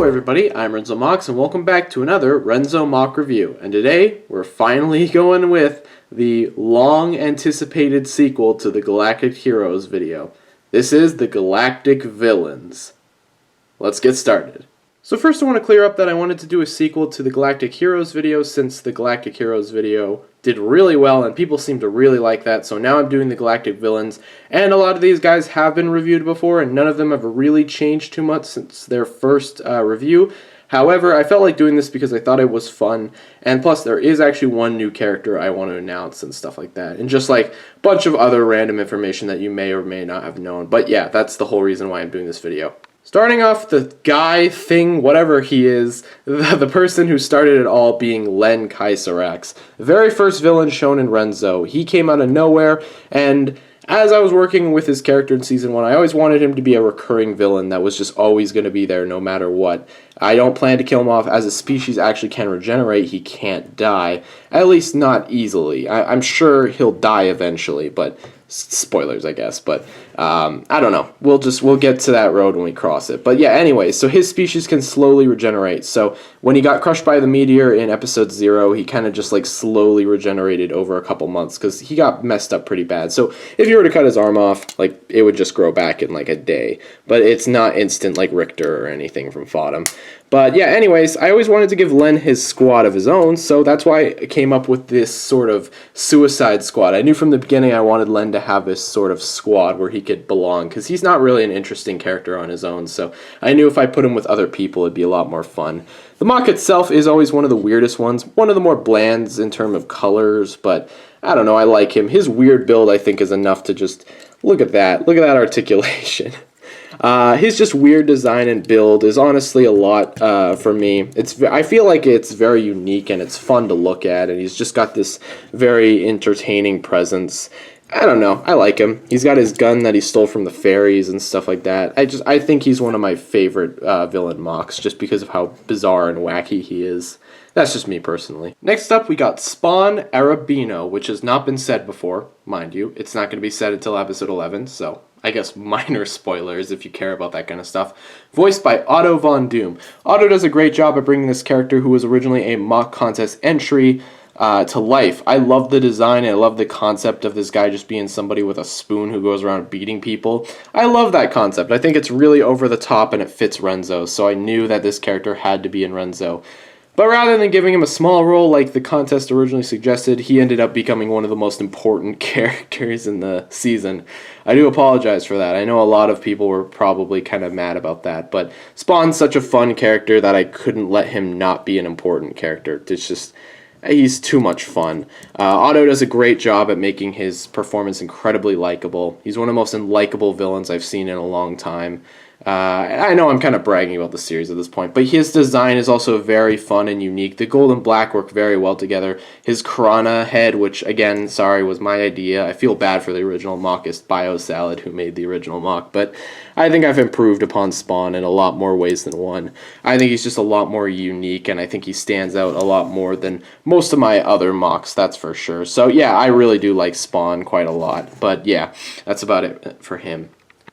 everybody, I'm RENZO Mocs and welcome back to another RENZO Mock Review. And today, we're finally going with the long-anticipated sequel to the Galactic Heroes video. This is the Galactic Villains. Let's get started. So first I want to clear up that I wanted to do a sequel to the Galactic Heroes video since the Galactic Heroes video did really well and people seem to really like that, so now I'm doing the Galactic Villains, and a lot of these guys have been reviewed before and none of them have really changed too much since their first review. However, I felt like doing this because I thought it was fun, and plus there is actually one new character I want to announce and stuff like that, and just like a bunch of other random information that you may or may not have known. But yeah, that's the whole reason why I'm doing this video. Starting off, the guy, thing, whatever he is, the person who started it all being Len KAISARAN, the very first villain shown in RENZO. He came out of nowhere, and as I was working with his character in Season 1, I always wanted him to be a recurring villain that was just always going to be there no matter what. I don't plan to kill him off. As a species actually can regenerate, he can't die. At least not easily. I'm sure he'll die eventually, but spoilers, I guess, but I don't know. We'll get to that road when we cross it. But yeah, anyway, so his species can slowly regenerate. So when he got crushed by the meteor in episode 0, he kind of just like slowly regenerated over a couple months because he got messed up pretty bad. So if you were to cut his arm off, like it would just grow back in like a day. But it's not instant like Richter or anything from Fodham. But yeah, anyways, I always wanted to give Len his squad of his own, so that's why I came up with this sort of suicide squad. I knew from the beginning I wanted Len to have this sort of squad where he could belong, because he's not really an interesting character on his own, so I knew if I put him with other people it'd be a lot more fun. The Moc itself is always one of the weirdest ones, one of the more blands in terms of colors, but I don't know, I like him. His weird build I think is enough to just, look at that articulation. His just weird design and build is honestly a lot for me. I feel like it's very unique and it's fun to look at, and he's just got this very entertaining presence. I don't know, I like him. He's got his gun that he stole from the fairies and stuff like that. I think he's one of my favorite villain Mocs just because of how bizarre and wacky he is. That's just me personally. Next up, we got SPON ARABINO, which has not been said before, mind you. It's not going to be said until episode 11, so I guess minor spoilers if you care about that kind of stuff. Voiced by Otto Von Doom. Otto does a great job at bringing this character, who was originally a mock contest entry, to life. I love the design and I love the concept of this guy just being somebody with a spoon who goes around beating people. I love that concept. I think it's really over the top and it fits RENZO, so I knew that this character had to be in RENZO. But rather than giving him a small role like the contest originally suggested, he ended up becoming one of the most important characters in the season. I do apologize for that. I know a lot of people were probably kind of mad about that, but Spawn's such a fun character that I couldn't let him not be an important character. It's just, he's too much fun. Otto does a great job at making his performance incredibly likable. He's one of the most unlikable villains I've seen in a long time. I know I'm kind of bragging about the series at this point, but his design is also very fun and unique. The gold and black work very well together. His Krana head, which again, sorry, was my idea. I feel bad for the original Mockist Biosalad who made the original Mock, but I think I've improved upon Spawn in a lot more ways than one. I think he's just a lot more unique, and I think he stands out a lot more than most of my other Mocks, that's for sure. So yeah, I really do like Spawn quite a lot, but yeah, that's about it for him.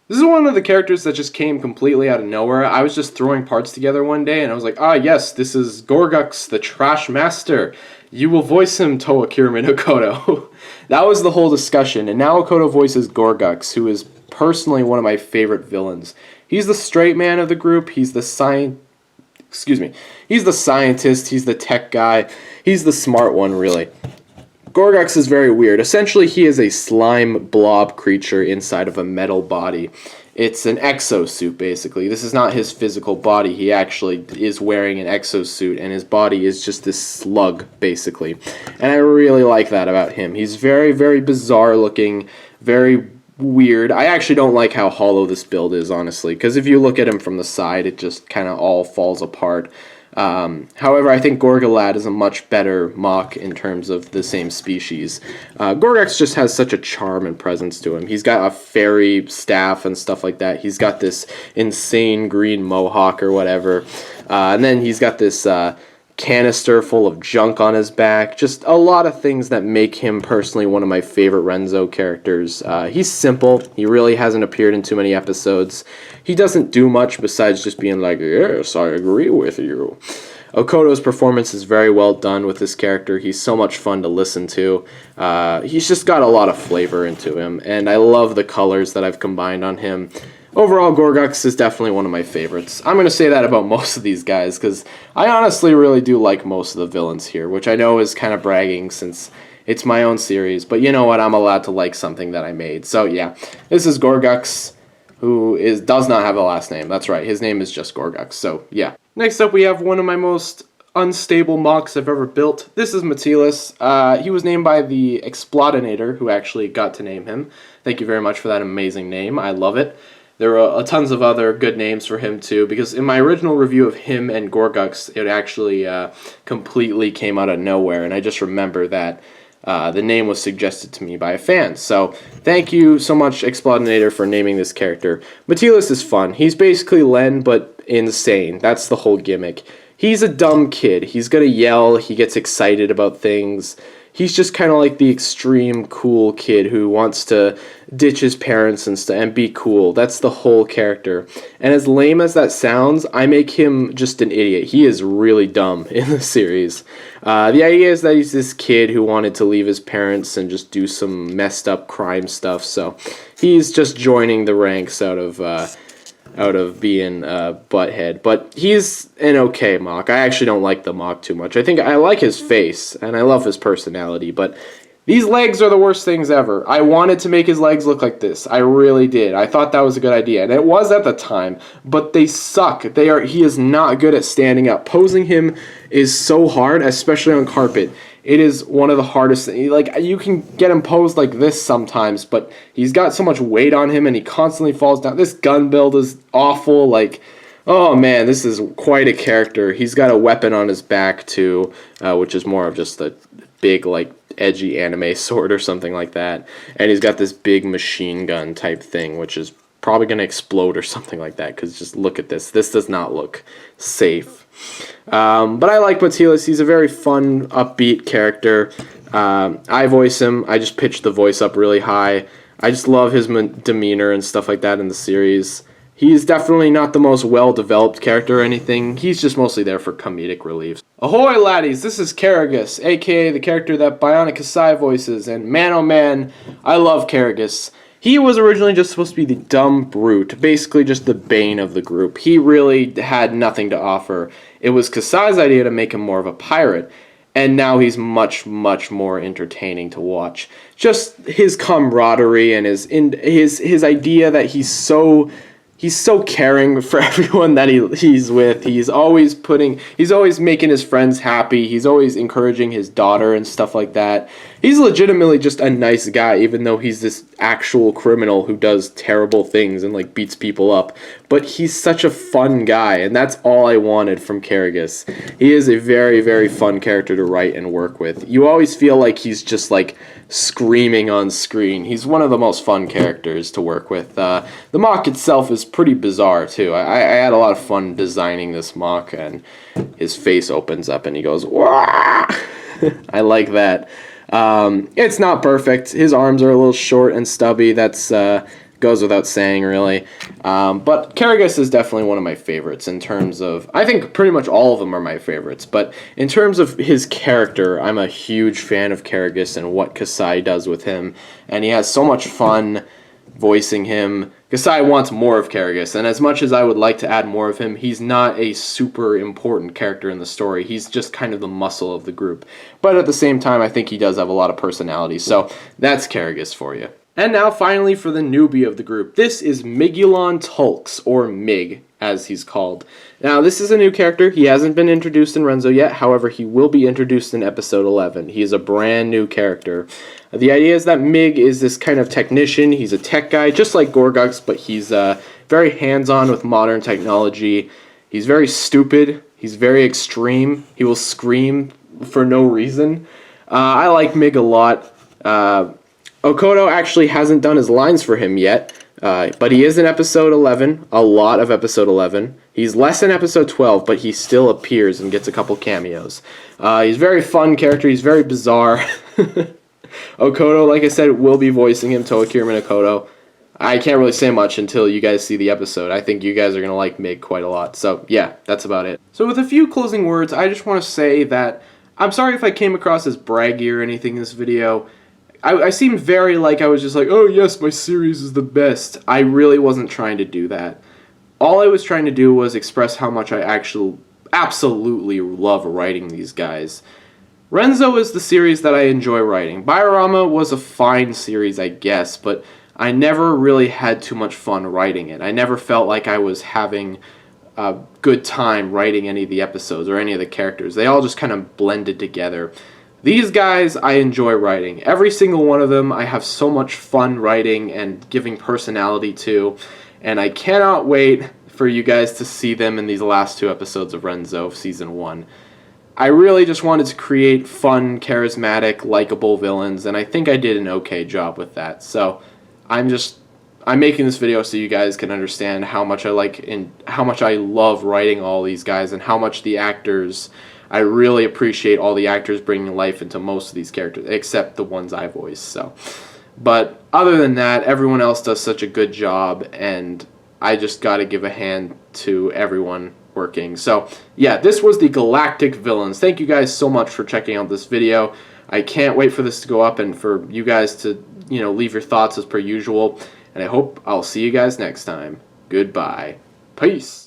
This is one of the characters that just came completely out of nowhere. I was just throwing parts together one day, and I was like, ah, yes, this is Gorgux, the Trash Master. You will voice him, Toa Kirimin. That was the whole discussion, and now Okoto voices Gorgux, who is personally one of my favorite villains. He's the straight man of the group. He's the He's the scientist. He's the tech guy. He's the smart one, really. Gorgux is very weird. Essentially, he is a slime blob creature inside of a metal body. It's an exosuit, basically. This is not his physical body. He actually is wearing an exosuit, and his body is just this slug, basically. And I really like that about him. He's very, very bizarre looking, very weird. I actually don't like how hollow this build is, honestly, because if you look at him from the side, it just kind of all falls apart. However, I think Gorgalad is a much better Mock in terms of the same species. Gorgux just has such a charm and presence to him. He's got a fairy staff and stuff like that. He's got this insane green mohawk or whatever. And then he's got this canister full of junk on his back. Just a lot of things that make him personally one of my favorite Renzo characters. He's simple. He really hasn't appeared in too many episodes. He doesn't do much besides just being like, yes, I agree with you. Okoto's performance is very well done with this character. He's so much fun to listen to. He's just got a lot of flavor into him, and I love the colors that I've combined on him. Overall, Gorgux is definitely one of my favorites. I'm going to say that about most of these guys, because I honestly really do like most of the villains here, which I know is kind of bragging since it's my own series, but you know what, I'm allowed to like something that I made. So yeah, this is Gorgux, who does not have a last name. That's right, his name is just Gorgux, so yeah. Next up, we have one of my most unstable Mocs I've ever built. This is Matilis. He was named by the Explodinator, who actually got to name him. Thank you very much for that amazing name. I love it. There are tons of other good names for him too, because in my original review of him and Gorgux, it actually completely came out of nowhere, and I just remember that the name was suggested to me by a fan. So thank you so much, Explodinator, for naming this character. Matilis is fun. He's basically Len, but insane. That's the whole gimmick. He's a dumb kid. He's gonna yell. He gets excited about things. He's just kind of like the extreme cool kid who wants to ditch his parents and be cool. That's the whole character. And as lame as that sounds, I make him just an idiot. He is really dumb in the series. The idea is that he's this kid who wanted to leave his parents and just do some messed up crime stuff. So he's just joining the ranks out of being a butthead. But he's an okay Moc. I actually don't like the Moc too much. I think I like his face, and I love his personality, but these legs are the worst things ever. I wanted to make his legs look like this. I really did. I thought that was a good idea, and it was at the time, but they suck. He is not good at standing up. Posing him is so hard, especially on carpet. It is one of the hardest things. Like, you can get him posed like this sometimes, but he's got so much weight on him and he constantly falls down. This gun build is awful. Like, oh man, this is quite a character. He's got a weapon on his back too, which is more of just a big, like, edgy anime sword or something like that. And he's got this big machine gun type thing, which is probably going to explode or something like that, because just look at this. This does not look safe. But I like Matilis. He's a very fun, upbeat character. I voice him. I just pitch the voice up really high. I just love his demeanor and stuff like that in the series. He's definitely not the most well-developed character or anything. He's just mostly there for comedic relief. Ahoy, laddies! This is Karagus, aka the character that Bionic Kasai voices, and man oh man, I love Karagus. He was originally just supposed to be the dumb brute, basically just the bane of the group. He really had nothing to offer. It was Kasai's idea to make him more of a pirate, and now he's much, much more entertaining to watch. Just his camaraderie and his idea that he's so caring for everyone that he's with. He's always making his friends happy. He's always encouraging his daughter and stuff like that. He's legitimately just a nice guy, even though he's this actual criminal who does terrible things and like beats people up. But he's such a fun guy, and that's all I wanted from Karagus. He is a very, very fun character to write and work with. You always feel like he's just like screaming on screen. He's one of the most fun characters to work with. The Moc itself is pretty bizarre too. I had a lot of fun designing this Moc, and his face opens up and he goes, "Wah!" I like that. It's not perfect. His arms are a little short and stubby. That's goes without saying, really. But Karagus is definitely one of my favorites in terms of, I think pretty much all of them are my favorites, but in terms of his character, I'm a huge fan of Karagus and what Kasai does with him, and he has so much fun voicing him. Kasai wants more of Karagus, and as much as I would like to add more of him, he's not a super important character in the story. He's just kind of the muscle of the group. But at the same time, I think he does have a lot of personality, so that's Karagus for you. And now finally for the newbie of the group. This is MIGULON TULX, or Mig, as he's called. Now, this is a new character. He hasn't been introduced in Renzo yet. However, he will be introduced in episode 11. He is a brand new character. The idea is that Mig is this kind of technician. He's a tech guy, just like Gorgux, but he's very hands-on with modern technology. He's very stupid. He's very extreme. He will scream for no reason. I like Mig a lot. Okoto actually hasn't done his lines for him yet, but he is in episode 11, a lot of episode 11, He's less in episode 12, but he still appears and gets a couple cameos. He's a very fun character. He's very bizarre. Okoto, like I said, will be voicing him, Toakira Okoto. I can't really say much until you guys see the episode. I think you guys are going to like Mig quite a lot. So, yeah, that's about it. So, with a few closing words, I just want to say that I'm sorry if I came across as braggy or anything in this video. I seemed very like I was just like, oh, yes, my series is the best. I really wasn't trying to do that. All I was trying to do was express how much I actually absolutely love writing these guys. RENZO is the series that I enjoy writing. Biorama was a fine series, I guess, but I never really had too much fun writing it. I never felt like I was having a good time writing any of the episodes or any of the characters. They all just kind of blended together. These guys I enjoy writing. Every single one of them I have so much fun writing and giving personality to. And I cannot wait for you guys to see them in these last 2 episodes of RENZO Season 1. I really just wanted to create fun, charismatic, likable villains, and I think I did an okay job with that. So I'm making this video so you guys can understand how much I like and how much I love writing all these guys and how much the actors, I really appreciate all the actors bringing life into most of these characters, except the ones I voice. So. But other than that, everyone else does such a good job, and I just got to give a hand to everyone working. So, yeah, this was the Galactic Villains. Thank you guys so much for checking out this video. I can't wait for this to go up and for you guys to, leave your thoughts as per usual. And I hope I'll see you guys next time. Goodbye. Peace.